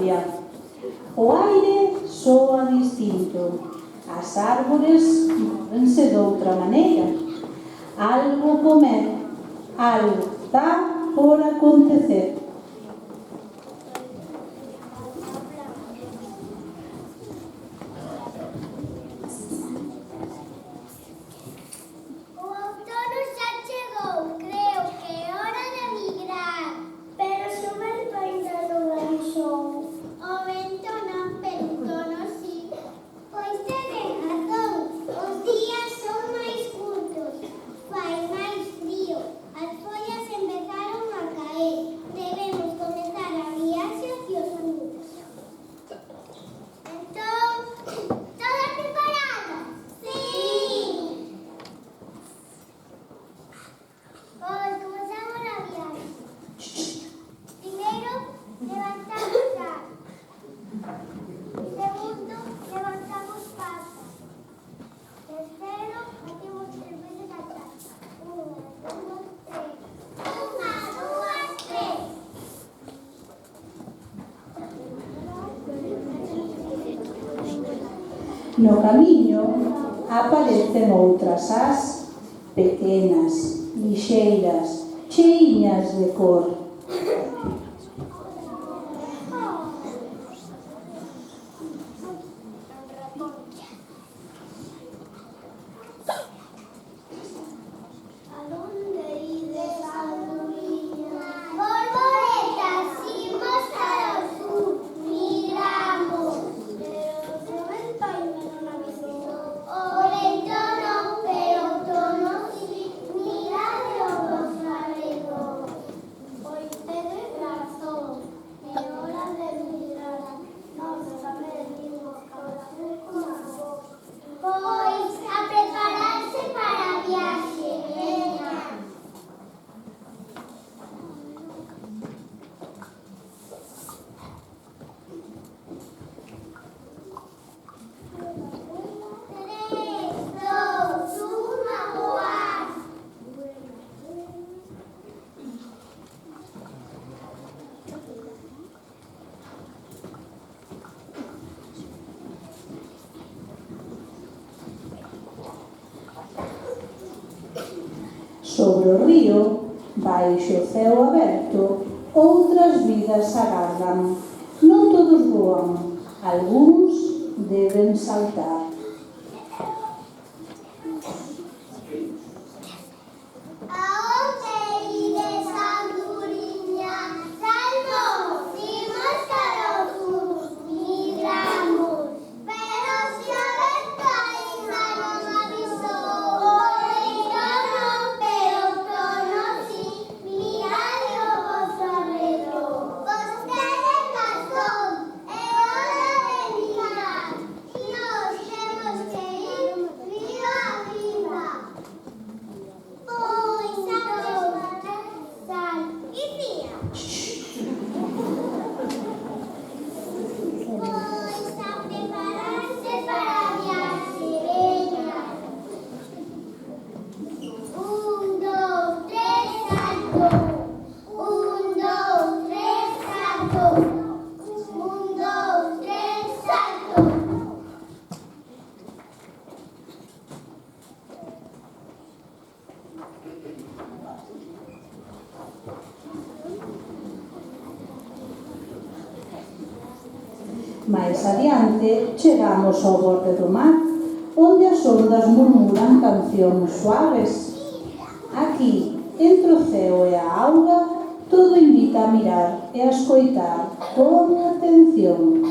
cambia. O aire soa distinto. As árbores móvense de outra maneira. Algo algo está por acontecer. No camiño aparecen outras ás pequenas, lixeiras, cheiñas de cor. Sobre o río, baixo o ceo aberto, outras vidas agardan. Non todos voan, algúns deben saltar. Mais adiante chegamos ao borde do mar, onde as ondas murmuran cancións suaves. Aquí, entre o ceo e a auga, todo invita a mirar e a escoitar con atención.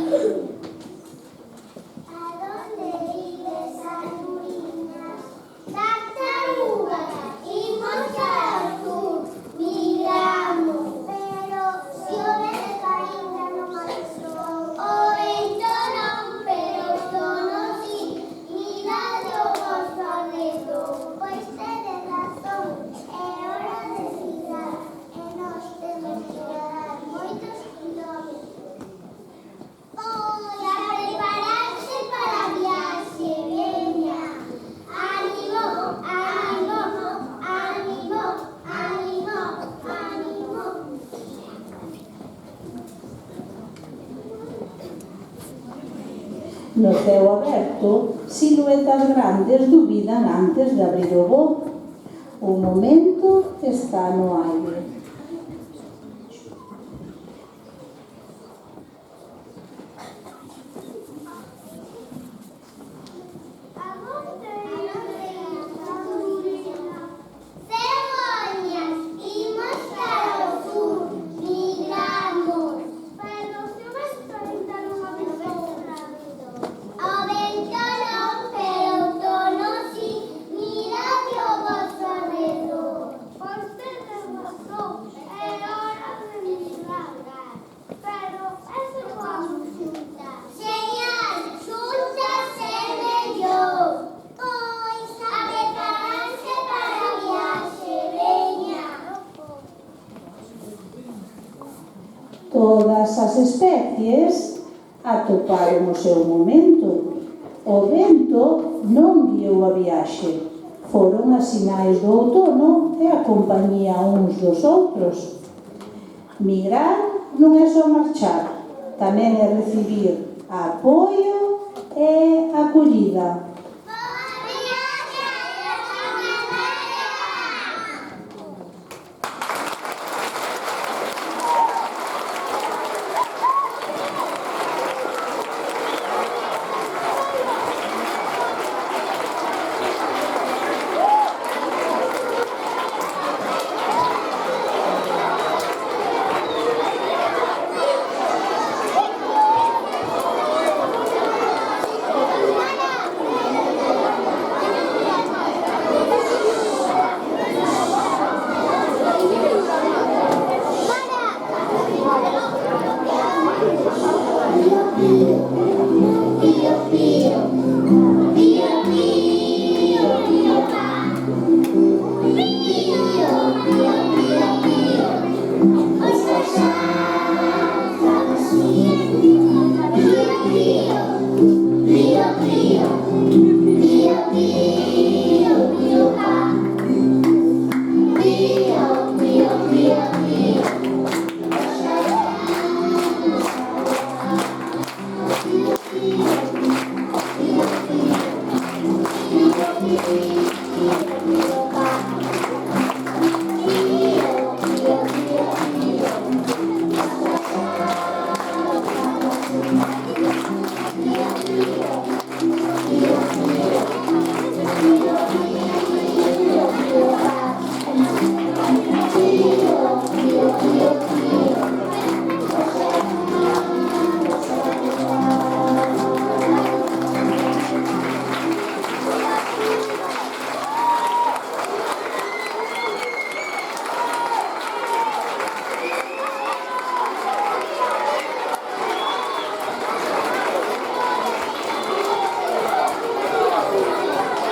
No ceo aberto, siluetas grandes dubidan antes de abrir o voo. O momento está no aire. Todas as especies atoparon o seu momento. O vento non guiou a viaxe. Foron as sinais do outono e a compañía uns dos outros. Migrar non é só marchar, tamén é recibir apoio e acollida.